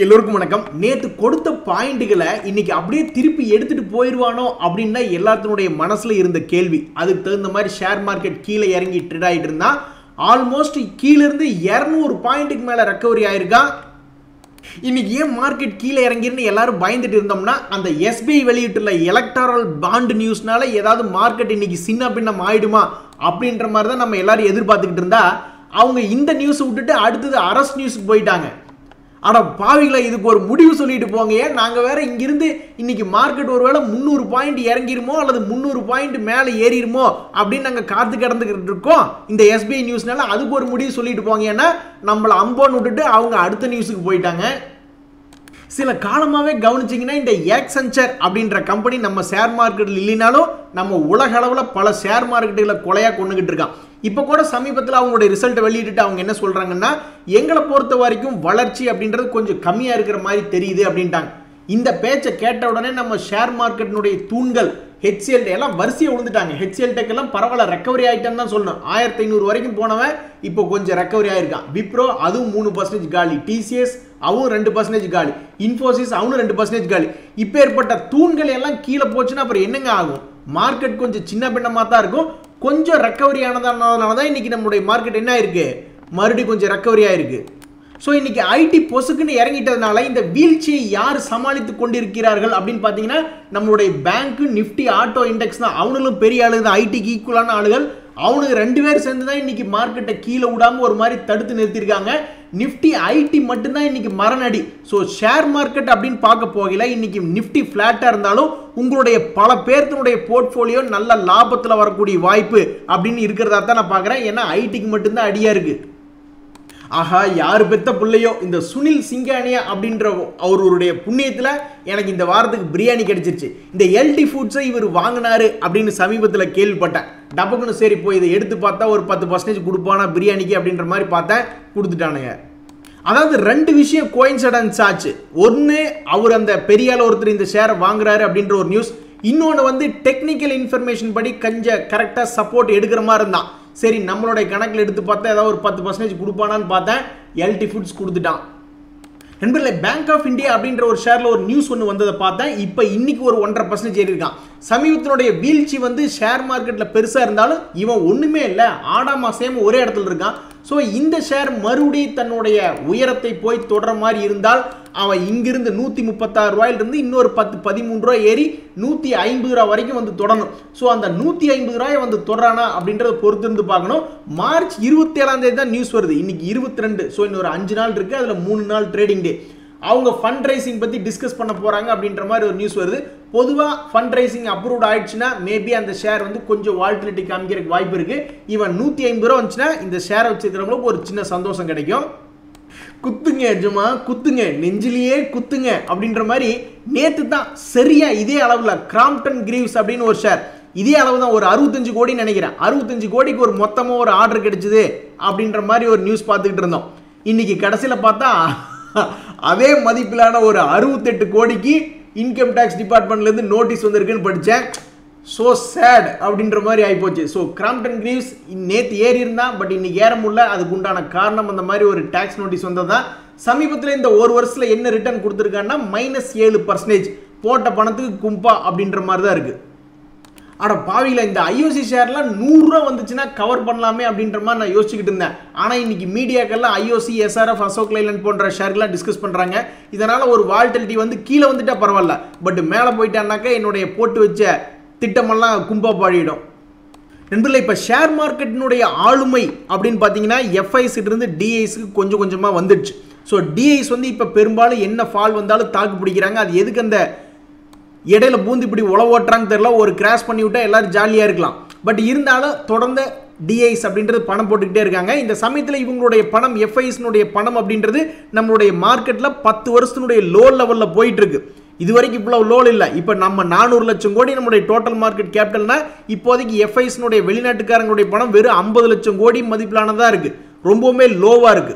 எல்லோருக்கும் வணக்கம். நேத்து கொடுத்த பாயிண்ட்களை இன்னைக்கு அப்படியே திருப்பி எடுத்துட்டு போயிடுவானோ அப்படின்னு எல்லாத்தினுடைய மனசுல இருந்த கேள்வி. அதுக்கு தகுந்த மாதிரி ஷேர் மார்க்கெட் கீழே இறங்கி ட்ரேட் ஆகிட்டு இருந்தா ஆல்மோஸ்ட் கீழே இருந்து 200 பாயிண்ட்டுக்கு மேல ரெக்கவரி ஆயிருக்கா. இன்னைக்கு ஏன் மார்க்கெட் கீழே இறங்கிருந்து எல்லாரும் பயந்துட்டு இருந்தோம்னா, அந்த எஸ்பிஐ வெளியிட்டுள்ள எலக்டரல் பாண்ட் நியூஸ்னால ஏதாவது மார்க்கெட் இன்னைக்கு சின்ன பின்னம் ஆயிடுமா அப்படின்ற மாதிரி தான் நம்ம எல்லாரும் எதிர்பார்த்துக்கிட்டு இருந்தா, அவங்க இந்த நியூஸ் விட்டுட்டு அடுத்தது அரசு நியூஸுக்கு போயிட்டாங்க. ஆனால் பாவிகளை இதுக்கு ஒரு முடிவு சொல்லிட்டு போங்க. நாங்கள் வேற இங்கிருந்து இன்னைக்கு மார்க்கெட் ஒருவேளை 300 பாயிண்ட் இறங்கிருமோ அல்லது 300 பாயிண்ட் மேலே ஏறிடுமோ அப்படின்னு நாங்கள் காத்து கிடந்துக்கிட்டு இருக்கோம். இந்த எஸ்பிஐ நியூஸ்னால அதுக்கு ஒரு முடிவு சொல்லிட்டு போங்க. ஏன்னா நம்மளை அம்போன்னு விட்டுட்டு அவங்க அடுத்த நியூஸுக்கு போயிட்டாங்க. சில காலமாகவே கவனிச்சிங்கன்னா இந்த ஆக்சென்சர் அப்படின்ற கம்பெனி நம்ம ஷேர் மார்க்கெட்டில் இல்லைனாலும் நம்ம உலக அளவில் பல ஷேர் மார்க்கெட்டுகளை கொலையாக கொண்டுகிட்டு இருக்கான். இப்போ கூட சமீபத்தில் அவங்களுடைய ரிசல்ட்டை வெளியிட்டு அவங்க என்ன சொல்கிறாங்கன்னா, எங்களை பொறுத்த வரைக்கும் வளர்ச்சி அப்படின்றது கொஞ்சம் கம்மியாக இருக்கிற மாதிரி தெரியுது அப்படின்ட்டாங்க. இந்த பேச்சை கேட்ட உடனே நம்ம ஷேர் மார்க்கெட்டினுடைய தூண்கள் ஹெச்சிஎல் எல்லாம் வரிசையை விழுந்துட்டாங்க. ஹெச்சிஎல் டெக்கெல்லாம் பரவாயில்ல ரெக்கவரி ஆகிட்டான்னு தான் சொல்லணும். 1500 வரைக்கும் போனவன் இப்போ கொஞ்சம் ரெக்கவரி ஆகிருக்கான். விப்ரோ அதுவும் 3% காலி, டிசிஎஸ் அவனும் 2% காலி, இன்ஃபோசிஸ் அவனும் 2% காலி. இப்போ ஏற்பட்ட தூண்கள் எல்லாம் கீழே போச்சுன்னா அப்புறம் என்னங்க ஆகும்? மார்க்கெட் கொஞ்சம் சின்ன பின்னமாக தான் இருக்கும். கொஞ்சம் ரெக்கவரி ஆனதுனால தான் இன்னைக்கு நம்மளுடைய மார்க்கெட் என்ன ஆயிருக்கு, மறுபடியும் கொஞ்சம் ரெக்கவரி ஆயிருக்கு. ஸோ இன்னைக்கு ஐடி பொசுக்குன்னு இறங்கிட்டதுனால இந்த வீழ்ச்சியை யார் சமாளித்து கொண்டிருக்கிறார்கள் அப்படின்னு பார்த்தீங்கன்னா, நம்மளுடைய பேங்க் நிஃப்டி ஆட்டோ இண்டெக்ஸ் தான். அவனுங்களும் பெரிய ஆளுங்க தான், ஐடிக்கு ஈக்குவலான ஆளுகள். அவனுக்கு 2 பேர் சேர்ந்து தான் இன்னைக்கு மார்க்கெட்டை கீழே விடாமல் ஒரு மாதிரி தடுத்து நிறுத்திருக்காங்க. நிஃப்டி ஐடி மட்டும்தான் இன்னைக்கு மரணடி. ஸோ ஷேர் மார்க்கெட் அப்படின்னு பார்க்க போகல, இன்னைக்கு நிஃப்டி ஃபிளாட்டாக இருந்தாலும் உங்களுடைய பல பேர்த்தினுடைய போர்ட்ஃபோலியோ நல்ல லாபத்தில் வரக்கூடிய வாய்ப்பு அப்படின்னு இருக்கிறதா தான் நான் பார்க்குறேன். ஏன்னா ஐடிக்கு மட்டும்தான் அடியாக இருக்குது. ஆஹா, யார் பெத்த பிள்ளையோ இந்த சுனில் சிங்கானியா அப்படின்ற அவருடைய புண்ணியத்தில் எனக்கு இந்த வாரத்துக்கு பிரியாணி கிடைச்சிருச்சு. இந்த எல்டி ஃபுட்ஸை இவர் வாங்கினாரு அப்படின்னு சமீபத்தில் கேள்விப்பட்டேன். டப்புக்குன்னு சரி போய் இதை எடுத்து பார்த்தா ஒரு 10% கொடுப்பானா பிரியாணிக்கு அப்படின்ற மாதிரி பார்த்தேன், கொடுத்துட்டானுங்க. அதாவது 2 விஷயம் கோயின்சிடன்ஸ் ஆச்சு. ஒன்று, அவர் அந்த பெரியால் ஒருத்தர் இந்த ஷேரை வாங்குறாரு அப்படின்ற ஒரு நியூஸ். இன்னொன்று வந்து டெக்னிக்கல் இன்ஃபர்மேஷன் படி கொஞ்சம் கரெக்டாக சப்போர்ட் எடுக்கிற மாதிரி இருந்தான். சரி நம்மளுடைய கணக்கில் எடுத்து பார்த்தா ஏதாவது ஒரு 10% கொடுப்பானான்னு பார்த்தேன், எல்டி ஃபுட்ஸ் கொடுத்துட்டான். நண்பர்களே, பேங்க் ஆஃப் இந்தியா அப்படின்ற ஒரு ஷேரில் ஒரு நியூஸ் ஒன்று வந்ததை பார்த்தேன். இப்போ இன்னைக்கு ஒரு 1.5% ஏறி இருக்கான். சமீபத்தினுடைய வீழ்ச்சி வந்து ஷேர் மார்க்கெட்டில் பெருசாக இருந்தாலும் இவன் ஒன்றுமே இல்லை, ஆடாமா சேம் ஒரே இடத்துல இருக்கான். ஸோ இந்த ஷேர் மறுபடியும் தன்னுடைய உயரத்தை போய் தொடர மாதிரி இருந்தால் அவன் இங்கிருந்து 136 ரூபாயிலிருந்து இன்னொரு 10-13 ரூபாய் ஏறி 150 ரூபா வரைக்கும் வந்து தொடரணும். ஸோ அந்த 150 ரூபாயை வந்து தொடரானா அப்படின்றத பொறுத்து இருந்து பார்க்கணும். மார்ச் 27ஆம் தேதி தான் நியூஸ் வருது, இன்னைக்கு 22. ஸோ இன்னொரு 5 நாள் இருக்கு, அதில் 3 நாள் ட்ரேடிங் டே. அவங்க ஃபண்ட் ரைசிங் பற்றி டிஸ்கஸ் பண்ண போகிறாங்க அப்படின்ற மாதிரி ஒரு நியூஸ் வருது. பொதுவாக ஃபண்ட் ரைசிங் அப்ரூவ்ட் ஆயிடுச்சுன்னா மேபி அந்த ஷேர் வந்து கொஞ்சம் வால்டிலிட்டி காமிக்கிறதுக்கு வாய்ப்பு இருக்குது. இவன் 150 ரூபா வந்துச்சுன்னா இந்த ஷேரை வச்சுக்கிறவங்களுக்கு ஒரு சின்ன சந்தோஷம் கிடைக்கும். குத்துங்க ஜுமா குத்துங்க, நெஞ்சிலேயே குத்துங்க அப்படின்ற மாதிரி நேற்று தான் சரியா இதே அளவில் கிராம்ப்டன் கிரீவ்ஸ் அப்படின்னு ஒரு ஷேர் இதே அளவு தான், ஒரு 65 கோடி நினைக்கிறேன், 65 கோடிக்கு ஒரு மொத்தமாக ஒரு ஆர்டர் கிடைச்சிது அப்படின்ற மாதிரி ஒரு நியூஸ் பார்த்துக்கிட்டு இருந்தோம். இன்னைக்கு கடைசியில் பார்த்தா அதே மதிப்பிலான ஒரு 68 கோடிக்கு இன்கம் டேக்ஸ் டிபார்ட்மெண்ட்லேருந்து நோட்டீஸ் வந்திருக்குன்னு படித்தேன். ஸோ சேட் அப்படின்ற மாதிரி ஆகிப்போச்சு. ஸோ கிராம்ப்டன் கிரீவ்ஸ் நேற்று ஏறி இருந்தான், பட் இன்னைக்கு ஏற முடியல. அதுக்கு உண்டான காரணம் அந்த மாதிரி ஒரு டேக்ஸ் நோட்டீஸ் வந்ததுதான். சமீபத்தில் இந்த ஒரு வருஷத்தில் என்ன ரிட்டர்ன் கொடுத்துருக்காங்கன்னா -7% போட்ட பணத்துக்கு கும்பா அப்படின்ற மாதிரி தான் இருக்குது. ஆனால் பாவியில் இந்த ஐஓசி ஷேர்லாம் 100 ரூபா வந்துச்சுன்னா கவர் பண்ணலாமே அப்படின்ற மாதிரி நான் யோசிச்சுக்கிட்டு இருந்தேன். ஆனால் இன்னைக்கு மீடியாக்கெல்லாம் ஐஓசி, எஸ்ஆர்எஃப், அசோக் லைலண்ட் போன்ற ஷேர்லாம் டிஸ்கஸ் பண்ணுறாங்க. இதனால் ஒரு வால்டிலிட்டி வந்து கீழே வந்துட்டா பரவாயில்ல, பட் மேலே போயிட்டான்னாக்கா என்னுடைய போட்டு வச்ச திட்டமெல்லாம் கும்பா பாடிடும். நண்பர்களே, இப்போ ஷேர் மார்க்கெட்டினுடைய ஆளுமை அப்படின்னு பார்த்தீங்கன்னா எஃப்ஐஸ்லேருந்து டிஐஸ்க்கு கொஞ்சம் கொஞ்சமாக வந்துடுச்சு. ஸோ டிஐஸ் வந்து இப்போ பெரும்பாலும் என்ன ஃபால் வந்தாலும் தாக்கு பிடிக்கிறாங்க. அது எதுக்கு அந்த இடையில பூந்து இப்படி உழவோட்டுறாங்க தெரியல. ஒரு கிராஷ் பண்ணி விட்டா எல்லாரும் ஜாலியாக இருக்கலாம், பட் இருந்தாலும் தொடர்ந்து டிஐஸ் அப்படின்றது பணம் போட்டுக்கிட்டே இருக்காங்க. இந்த சமயத்தில் இவங்களுடைய பணம், எஃப்ஐஸ்னுடைய பணம் அப்படின்றது நம்மளுடைய மார்க்கெட்டில் 10 வருஷத்தினுடைய லோ லெவலில் போயிட்டு இருக்கு. இது வரைக்கும் இவ்வளவு லோல் இல்லை. இப்போ நம்ம 400 லட்சம் கோடி நம்மளுடைய டோட்டல் மார்க்கெட் கேபிட்டல்னா இப்போதைக்கு எஃப்ஐஸ்னுடைய வெளிநாட்டுக்காரங்களுடைய பணம் வெறும் 50 லட்சம் கோடி மதிப்பிலானதாக இருக்கு, ரொம்பவுமே லோவாக இருக்கு.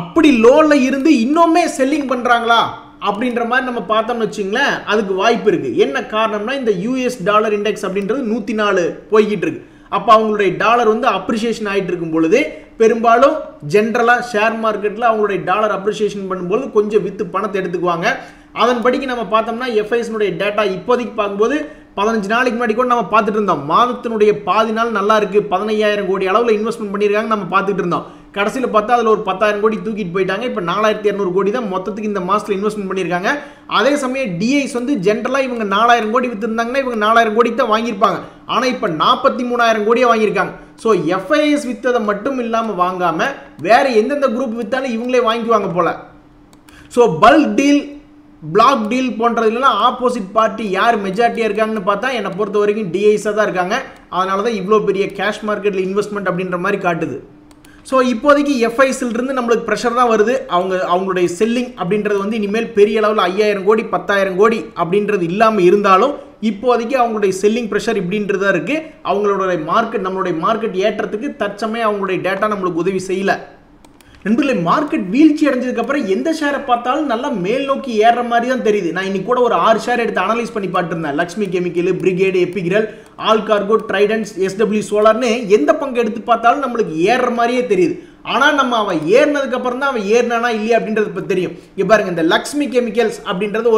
அப்படி லோல இருந்து இன்னுமே செல்லிங் பண்றாங்களா அப்படின்ற மாதிரி நம்ம பார்த்தோம்னு வச்சுங்களேன், அதுக்கு வாய்ப்பு இருக்கு. என்ன காரணம்னா இந்த யூஎஸ் டாலர் இண்டெக்ஸ் அப்படின்றது 104 போய்கிட்டு இருக்கு. அப்போ அவங்களுடைய டாலர் வந்து அப்ரிசியேஷன் ஆகிட்டு இருக்கும் பொழுது பெரும்பாலும் ஜென்ரலாக ஷேர் மார்க்கெட்டில் அவங்களுடைய டாலர் அப்ரிசியேஷன் பண்ணும்போது கொஞ்சம் வித்து பணத்தை எடுத்துக்குவாங்க. அதன்படிக்கு நம்ம பார்த்தோம்னா எஃப்ஐஎஸ்னுடைய டேட்டா இப்போதைக்கு பார்க்கும்போது 15 நாளைக்கு முன்னாடி கூட நம்ம பார்த்துட்டு இருந்தோம். மாதத்தினுடைய பாதி நாள் நல்லா இருக்கு, 15,000 கோடி அளவில் இன்வெஸ்ட்மெண்ட் பண்ணியிருக்காங்க நம்ம பார்த்துட்டு இருந்தோம். கடைசியில் பார்த்தா அதில் ஒரு 10,000 கோடி தூக்கிட்டு போயிட்டாங்க. இப்போ 4,200 கோடி தான் மொத்தத்துக்கு இந்த மாதத்தில் இன்வெஸ்ட்மெண்ட் பண்ணியிருக்காங்க. அதே சமயம் டிஐஸ் வந்து ஜென்ரலாக இவங்க 4,000 கோடி வித்துருந்தாங்கன்னா இவங்க 4,000 கோடி தான் வாங்கியிருப்பாங்க. ஆனால் இப்போ 43,000 கோடியாக வாங்கியிருக்காங்க. ஸோ எஃப்ஐஎஸ் வித்ததை மட்டும் இல்லாமல் வாங்காமல் வேற எந்தெந்த குரூப் வித்தாலும் இவங்களே வாங்கிக்குவாங்க போல. So bulk deal, block deal போன்றதுலாம் ஆப்போசிட் பார்ட்டி யார் மெஜாரிட்டியாக இருக்காங்கன்னு பார்த்தா என்னை பொறுத்த வரைக்கும் டிஐஸாக தான் இருக்காங்க. அதனால தான் இவ்வளோ பெரிய கேஷ் மார்க்கெட்டில் இன்வெஸ்ட்மெண்ட் அப்படின்ற மாதிரி காட்டுது. ஸோ இப்போதைக்கு எஃப்ஐஎஸ்லேருந்து நம்மளுக்கு ப்ரெஷர் தான் வருது. அவங்களுடைய செல்லிங் அப்படின்றது வந்து இனிமேல் பெரிய அளவில் 5,000 கோடி 10,000 கோடி அப்படின்றது இல்லாமல் இருந்தாலும் இப்போதைக்கு அவங்களுடைய செல்லிங் ப்ரெஷர் இப்படின்றது தான் இருக்குது. அவங்களுடைய மார்க்கெட், நம்மளுடைய மார்க்கெட் ஏற்றத்துக்கு தற்சமயம் அவங்களுடைய டேட்டா நம்மளுக்கு உதவி செய்யலை. நண்பர்களே, மார்க்கெட் வீழ்ச்சி அடைஞ்சதுக்கப்புறம் எந்த ஷேரை பார்த்தாலும் நல்லா மேல் நோக்கி ஏறுற மாதிரி தான் தெரியுது. நான் இன்னைக்கு கூட ஒரு 6 ஷேர் எடுத்து அனலைஸ் பண்ணி பார்த்துருந்தேன். Lakshmi chemical, Brigade, Epigral, all cargo, Tridents, SW சோலார்னு எந்த பங்கு எடுத்து பார்த்தாலும் நம்மளுக்கு ஏறுற மாதிரியே தெரியுது. ஆனால் நம்ம அவன் ஏறினதுக்கு அப்புறம் தான் அவன் ஏறினானா இல்லையா அப்படின்றது இப்போ தெரியும். இங்கே பாருங்க, இந்த லக்ஷ்மி கெமிக்கல்ஸ் அப்படின்றது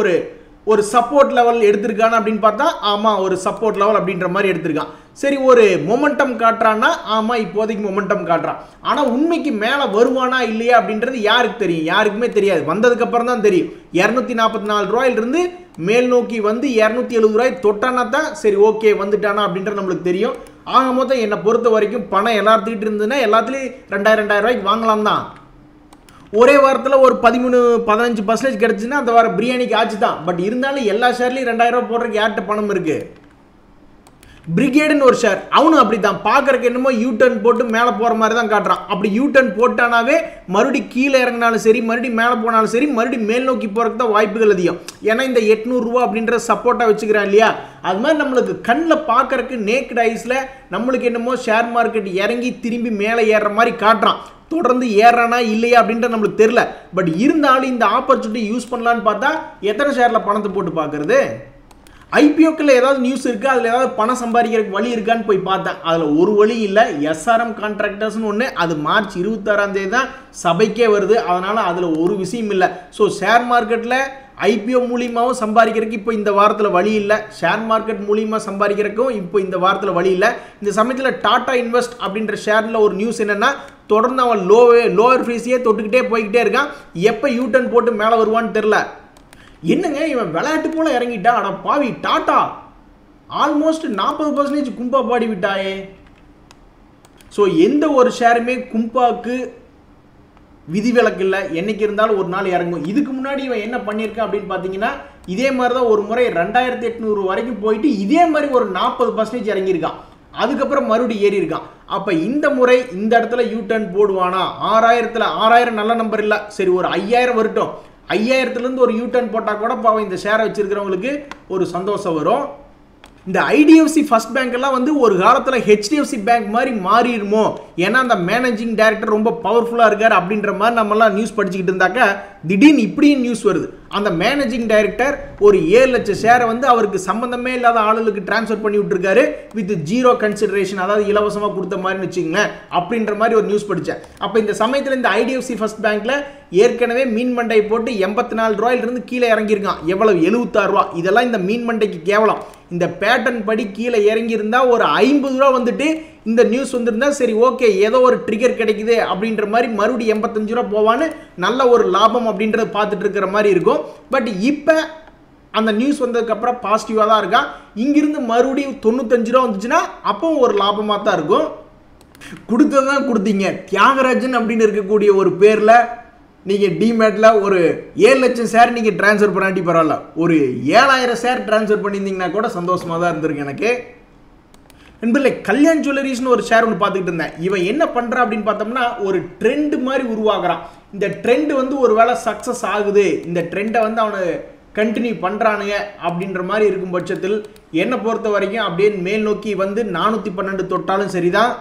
ஒரு சப்போர்ட் லெவல் எடுத்திருக்கானா அப்படின்னு பார்த்தா ஆமாம், ஒரு சப்போர்ட் லெவல் அப்படின்ற மாதிரி எடுத்திருக்கான். சரி, ஒரு மொமெண்டம் காட்டுறான்னா ஆமாம், இப்போதைக்கு மொமெண்டம் காட்டுறான். ஆனால் உண்மைக்கு மேலே வருவானா இல்லையா அப்படின்றது யாருக்கு தெரியும்? யாருக்குமே தெரியாது. வந்ததுக்கப்புறம் தான் தெரியும். 244 ரூபாயிலிருந்து மேல் நோக்கி வந்து 270 ரூபாய் தொட்டானா தான் சரி ஓகே வந்துட்டானா அப்படின்றது நம்மளுக்கு தெரியும். ஆக மொத்தம் என்னை பொறுத்த வரைக்கும் பணம் எல்லாத்துக்கிட்டு இருந்ததுன்னா எல்லாத்துலேயும் 2,000 ரூபாய்க்கு வாங்கலாம் தான். ஒரே வாரத்தில் ஒரு 13-15% கிடைச்சுன்னா அந்த வாரம் பிரியாணிக்கு ஆச்சு தான். பட் இருந்தாலும் எல்லா ஷேர்லையும் 2,000 ரூபாய் போடுறதுக்கு யார்கிட்ட பணம் இருக்கு? பிரிகேடுன்னு ஒரு ஷேர், அவனும் அப்படி தான். பார்க்கறக்கு என்னமோ யூடர்ன் போட்டு மேலே போகிற மாதிரி தான் காட்டுறான். அப்படி யூடர்ன் போட்டானாவே மறுபடியும் கீழே இறங்கினாலும் சரி, மறுபடியும் மேலே போனாலும் சரி, மறுபடியும் மேல் நோக்கி போகிறதுக்கு தான் வாய்ப்புகள் அதிகம். ஏன்னா இந்த 800 ரூபா அப்படின்ற சப்போர்ட்டாக வச்சுக்கிறான் இல்லையா? அது மாதிரி நம்மளுக்கு கண்ணில் பார்க்கறக்கு நேக்கட் ஐஸில் நம்மளுக்கு என்னமோ ஷேர் மார்க்கெட் இறங்கி திரும்பி மேலே ஏறுற மாதிரி காட்டுறான். தொடர்ந்து ஏறானா இல்லையா அப்படின்ற நம்மளுக்கு தெரியல. பட் இருந்தாலும் இந்த ஆப்பர்ச்சுனிட்டி யூஸ் பண்ணலான்னு பார்த்தா எத்தனை ஷேரில் பணத்தை போட்டு பார்க்கறது? ஐபிஓக்கள் ஏதாவது நியூஸ் இருக்குது, அதில் ஏதாவது பணம் சம்பாதிக்கிறதுக்கு வழி இருக்கான்னு போய் பார்த்தேன். அதில் ஒரு வழி இல்லை. எஸ்ஆர்எம் கான்ட்ராக்டர்ஸ்னு ஒன்று, அது மார்ச் 26ஆம் தேதி தான் சபைக்கே வருது. அதனால் அதில் ஒரு விஷயம் இல்லை. ஸோ ஷேர் மார்க்கெட்டில் ஐபிஓ மூலியமாகவும் சம்பாதிக்கிறதுக்கு இப்போ இந்த வாரத்தில் வழி இல்லை. ஷேர் மார்க்கெட் மூலியமாக சம்பாதிக்கிறதுக்கும் இப்போ இந்த வாரத்தில் வழி இல்லை. இந்த சமயத்தில் டாடா இன்வெஸ்ட் அப்படின்ற ஷேரில் ஒரு நியூஸ் என்னென்னா, தொடர்ந்து அவன் லோவர் ஃபேஸையே தொட்டுக்கிட்டே போய்கிட்டே இருக்கான். எப்போ யூடர்ன் போட்டு மேலே வருவான்னு தெரில. என்னங்க இவன் விளையாட்டு போல இறங்கிட்டா? அட பாவி, டாடா ஆல்மோஸ்ட் 40% கும்பா பாடி விட்டாயே. ஸோ எந்த ஒரு ஷேருமே கும்பாவுக்கு விதிவிலக்கு இல்லை. என்னைக்கு இருந்தாலும் ஒரு நாள் இறங்கும். இதுக்கு முன்னாடி இவன் என்ன பண்ணியிருக்கான் அப்படின்னு பார்த்தீங்கன்னா, இதே மாதிரி தான் ஒரு முறை 2,800 வரைக்கும் போயிட்டு இதே மாதிரி ஒரு 40% இறங்கியிருக்கான். அதுக்கப்புறம் மறுபடியும் ஏறி இருக்கான். அப்போ இந்த முறை இந்த இடத்துல யூடர்ன் போடுவானா? 6,000 நல்ல நம்பர் இல்லை, சரி ஒரு 5,000 வரட்டும். 5,000லேருந்து ஒரு யூடர்ன் போட்டால் கூட பாவம் இந்த ஷேரை வச்சிருக்கிறவங்களுக்கு ஒரு சந்தோஷம் வரும். இந்த ஐடிஎஃப்சி ஃபர்ஸ்ட் பேங்க் எல்லாம் வந்து ஒரு காலத்தில் ஹெச்டிஎஃப்சி பேங்க் மாதிரி மாறிடுமோ, ஏன்னா அந்த மேனேஜிங் டைரக்டர் ரொம்ப பவர்ஃபுல்லாக இருக்கார் அப்படின்ற மாதிரி நம்மலாம் நியூஸ் படிச்சுக்கிட்டு இருந்தாக்கா திடீர்னு இப்படியும் நியூஸ் வருது. அந்த மேனேஜிங் டைரக்டர் ஒரு 7 லட்சம் ஷேரை வந்து அவருக்கு சம்பந்தமே இல்லாத ஆளுகளுக்கு டிரான்ஸ்ஃபர் பண்ணி விட்டுருக்காரு வித் 0 கன்சிடரேஷன், அதாவது இலவசமாக கொடுத்த மாதிரின்னு வச்சுங்களேன். அப்படின்ற மாதிரி ஒரு நியூஸ் படித்தேன். அப்போ இந்த சமயத்தில் இந்த ஐடிஎஃப்சி ஃபர்ஸ்ட் பேங்க்ல ஏற்கனவே மீன் மண்டை போட்டு 84 ரூபாயிலிருந்து கீழே இறங்கியிருக்கான். எவ்வளவு? 76 ரூபா. இதெல்லாம் இந்த மீன் மண்டைக்கு கேவலம். இந்த பேட்டர்ன் படி கீழே இறங்கியிருந்தா ஒரு 50 ரூபா வந்துட்டு இந்த நியூஸ் வந்திருந்தா சரி ஓகே, ஏதோ ஒரு ட்ரிகர் கிடைக்குது அப்படின்ற மாதிரி மறுபடியும் 85 ரூபா போவான்னு நல்ல ஒரு லாபம் அப்படின்றத பார்த்துட்டு இருக்கிற மாதிரி இருக்கும். பட் இப்போ அந்த நியூஸ் வந்ததுக்கப்புறம் பாசிட்டிவாக தான் இருக்கா. இங்கிருந்து மறுபடியும் 95 ரூபா வந்துச்சுன்னா அப்பவும் ஒரு லாபமாக தான் இருக்கும். கொடுத்ததான் கொடுத்தீங்க. தியாகராஜன் அப்படின்னு இருக்கக்கூடிய ஒரு பேரில் நீங்கள் டிமேட்டில் ஒரு 7 லட்சம் ஷேர் நீங்கள் ட்ரான்ஸ்ஃபர் பண்ணாட்டி பரவாயில்ல, ஒரு 7,000 ஷேர் ட்ரான்ஸ்ஃபர் பண்ணியிருந்தீங்கன்னா கூட சந்தோஷமாக தான் இருந்திருக்கு எனக்கு. என்பதில்லை, கல்யாண் ஜுவல்லரிஸ்னு ஒரு ஷேர் ஒன்று பார்த்துக்கிட்டு இருந்தேன். இவன் என்ன பண்ணுறான் அப்படின்னு பார்த்தோம்னா, ஒரு ட்ரெண்ட் மாதிரி உருவாக்குறான். இந்த ட்ரெண்ட் வந்து ஒரு வேளை சக்ஸஸ் ஆகுது, இந்த ட்ரெண்டை வந்து அவனை கண்டினியூ பண்ணுறானுங்க அப்படின்ற மாதிரி இருக்கும் பட்சத்தில் என்னை பொறுத்த வரைக்கும் அப்படியே மேல் நோக்கி வந்து 412 தொட்டாலும் சரிதான்.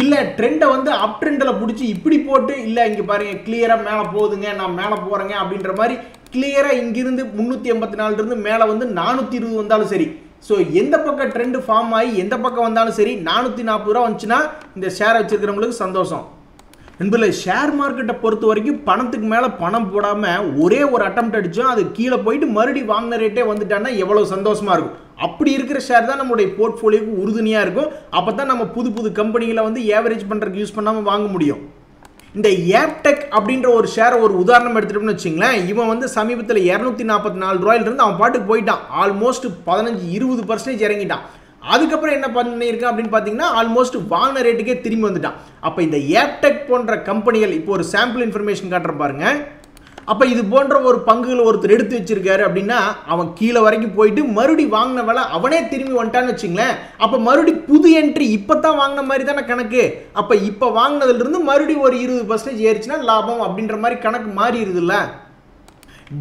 இல்லை ட்ரெண்டை வந்து அப் ட்ரெண்டில் பிடிச்சி இப்படி போட்டு இல்லை இங்கே பாருங்கள் கிளியராக மேலே போகுதுங்க, நான் மேலே போகிறேங்க அப்படின்ற மாதிரி கிளியராக இங்கிருந்து 384 மேலே வந்து 420 வந்தாலும் சரி. ஸோ எந்த பக்கம் ட்ரெண்ட் ஃபார்ம் ஆகி எந்த பக்கம் வந்தாலும் சரி 440 ரூபா வந்துச்சுன்னா இந்த ஷேரை வச்சிருக்கிறவங்களுக்கு சந்தோஷம். நண்பர்களே, ஷேர் மார்க்கெட்டை பொறுத்த வரைக்கும் பணத்துக்கு மேலே பணம் போடாமல் ஒரே ஒரு அட்டெம்ப்ட் அடித்தோம் அது கீழே போயிட்டு மறுபடியும் வாங்கின ரேட்டே வந்துட்டான்னா எவ்வளோ சந்தோஷமாக இருக்கும். அப்படி இருக்கிற ஷேர் தான் நம்மளுடைய போர்ட்ஃபோலியோக்கு உறுதுணையாக இருக்கும். அப்போ தான் நம்ம புது புது கம்பெனிகளை வந்து ஏவரேஜ் பண்ணுறதுக்கு யூஸ் பண்ணாமல் வாங்க முடியும். இந்த ஏப்டெக் அப்படின்ற ஒரு ஷேரை ஒரு உதாரணம் எடுத்துட்டோம்னு வச்சுங்களேன். இவன் வந்து சமீபத்தில் 244 ரூபாயிலிருந்து அவன் பாட்டுக்கு போயிட்டான். ஆல்மோஸ்ட் 15-20% இறங்கிட்டான். அதுக்கப்புறம் என்ன பண்ணியிருக்கான் அப்படின்னு பார்த்தீங்கன்னா ஆல்மோஸ்ட் வாங்கின ரேட்டுக்கே திரும்பி வந்துட்டான். அப்போ இந்த ஏப்டெக் போன்ற கம்பெனிகள் இப்போ ஒரு சாம்பிள் இன்ஃபர்மேஷன் காட்டுற பாருங்க. அப்போ இது போன்ற ஒரு பங்குகளை ஒருத்தர் எடுத்து வச்சிருக்காரு அப்படின்னா அவன் கீழே வரைக்கும் போயிட்டு மறுபடியும் வாங்கின வேலை அவனே திரும்பி வந்துட்டான்னு வச்சுங்களேன். அப்போ மறுபடியும் புது என்ட்ரி இப்போ தான் வாங்கின மாதிரி தானே கணக்கு. அப்போ இப்போ வாங்கினதுலேருந்து மறுபடியும் ஒரு 20% ஏறிச்சுன்னா லாபம் அப்படின்ற மாதிரி கணக்கு மாறிடுதுல்ல.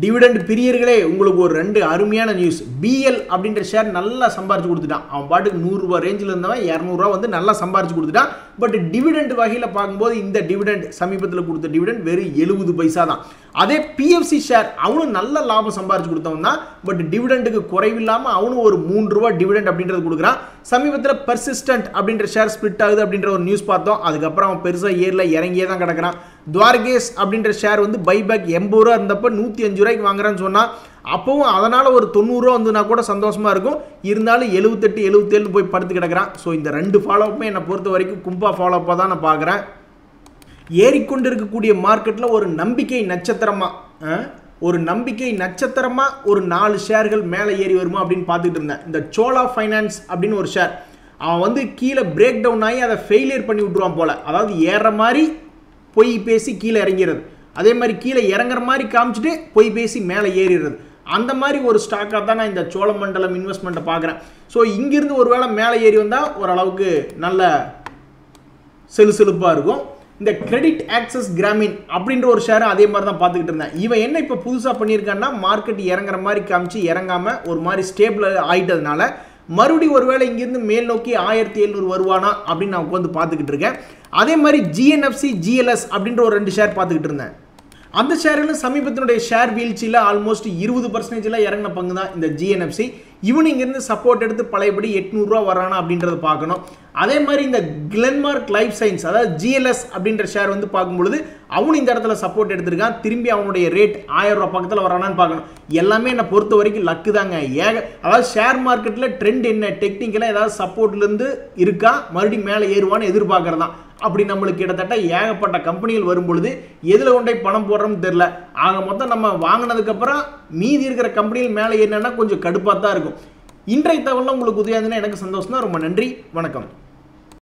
டிவிடெண்ட் பிரியர்களே, உங்களுக்கு ஒரு 2 அருமையான நியூஸ். பிஎல் அப்படின்ற ஷேர் நல்லா சம்பாரிச்சு கொடுத்துட்டான். அவன் பாட்டுக்கு 100 ரூபா ரேஞ்சில் இருந்தவன் 200 ரூபா வந்து நல்லா சம்பாரிச்சு கொடுத்துட்டான். பட் டிவிடெண்ட் வகையில் பார்க்கும்போது இந்த டிவிடெண்ட் சமீபத்தில் கொடுத்த டிவிடெண்ட் வெறும் 70 பைசா தான். அதே பிஎஃப்சி ஷேர் அவனும் நல்ல லாபம் சம்பாரிச்சு கொடுத்தவன் தான். பட் டிவிடெண்டுக்கு குறைவில்லாமல் அவனும் ஒரு 3 ரூபா டிவிடெண்ட் அப்படின்றது கொடுக்குறான். சமீபத்தில் பெர்சிஸ்டன்ட் அப்படின்ற ஷேர் ஸ்பிளிட் ஆகுது அப்படின்ற ஒரு நியூஸ் பார்த்தோம். அதுக்கப்புறம் அவன் பெருசாக ஏரில் இறங்கியே தான் கிடக்கிறான். துவாரகேஸ் அப்படின்ற ஷேர் வந்து பைபேக் 80 ரூபா இருந்தப்போ 105 ரூபாய்க்கு வாங்குறான்னு சொன்னால் அப்பவும் அதனால் ஒரு 90 ரூபா வந்துனா கூட சந்தோஷமாக இருக்கும். இருந்தாலும் 78-77 போய் படுத்து கிடக்கிறான். ஸோ இந்த 2 ஃபாலோஅப்புமே என்னை பொறுத்த வரைக்கும் கும்பா ஃபாலோஅப்பாக தான் நான் பார்க்குறேன். ஏறிக்கொண்டு இருக்கக்கூடிய மார்க்கெட்டில் ஒரு நம்பிக்கை நட்சத்திரமாக ஒரு 4 ஷேர்கள் மேலே ஏறி வருமா அப்படின்னு பார்த்துட்டு இருந்தேன். இந்த சோலா ஃபைனான்ஸ் அப்படின்னு ஒரு ஷேர் அவன் வந்து கீழே பிரேக் டவுன் ஆகி அதை ஃபெயிலியர் பண்ணி விட்டுருவான் போல். அதாவது ஏற மாதிரி பொய் பேசி கீழே இறங்கிறது, அதே மாதிரி கீழே இறங்குற மாதிரி காமிச்சிட்டு பொய் பேசி மேலே ஏறிடுறது. அந்த மாதிரி ஒரு ஸ்டாக்காக தான் நான் இந்த சோழமண்டலம் இன்வெஸ்ட்மெண்ட்டை பார்க்குறேன். ஸோ இங்கிருந்து ஒரு வேளை மேலே ஏறி வந்தால் ஓரளவுக்கு நல்ல செலுப்பாக இருக்கும். இந்த கிரெடிட் ஆக்சஸ் கிராமின் அப்படின்ற ஒரு ஷேரை அதே மாதிரி தான் பார்த்துக்கிட்டு இருந்தேன். இவன் என்ன இப்போ புதுசாக பண்ணியிருக்கான்னா மார்க்கெட் இறங்குற மாதிரி காமிச்சு இறங்காமல் ஒரு மாதிரி ஸ்டேபிள் ஆகிட்டதுனால மறுபடியும் ஒருவேளை இங்கிருந்து மேல் நோக்கி 1700 வருவானா அப்படின்னு நான் உட்காந்து பார்த்துக்கிட்டு இருக்கேன். அதே மாதிரி ஜிஎன்எஃப்சி ஜிஎல்எஸ் அப்படின்ற ஒரு 2 ஷேர் பார்த்துக்கிட்டு இருந்தேன். அந்த ஷேரில் சமீபத்தினுடைய ஷேர் வீழ்ச்சியில் ஆல்மோஸ்ட் 20% இறங்கின பங்கு தான் இந்த ஜிஎன்எஃப்சி. இவனு இங்கேருந்து சப்போர்ட் எடுத்து பழையபடி 800 ரூபா வரானா அப்படின்றத பார்க்கணும். அதே மாதிரி இந்த கிளென்மார்க் லைஃப் சயின்ஸ் அதாவது ஜிஎல்எஸ் அப்படின்ற ஷேர் வந்து பார்க்கும்பொழுது அவனு இந்த இடத்துல சப்போர்ட் எடுத்திருக்கான். திரும்பி அவனுடைய ரேட் 1000 ரூபா பக்கத்தில் வரானான்னு பார்க்கணும். எல்லாமே என்னை பொறுத்த வரைக்கும் லக்கு தாங்க. அதாவது ஷேர் மார்க்கெட்டில் ட்ரெண்ட் என்ன டெக்னிக்கலாக ஏதாவது சப்போர்ட்லேருந்து இருக்கா மறுபடியும் மேலே ஏறுவான்னு எதிர்பார்க்குறதான். அப்படி நம்மளுக்கு கிட்டத்தட்ட ஏகப்பட்ட கம்பெனிகள் வரும்பொழுது எதில் கொண்டே பணம் போடுறோம்னு தெரில. ஆக மொத்தம் நம்ம வாங்கினதுக்கப்புறம் மீதி இருக்கிற கம்பெனிகள் மேலே என்னன்னா கொஞ்சம் கடுப்பாக தான் இருக்கும். இன்றைய தகவலில் உங்களுக்கு உதவியாதுன்னா எனக்கு சந்தோஷம் தான். ரொம்ப நன்றி, வணக்கம்.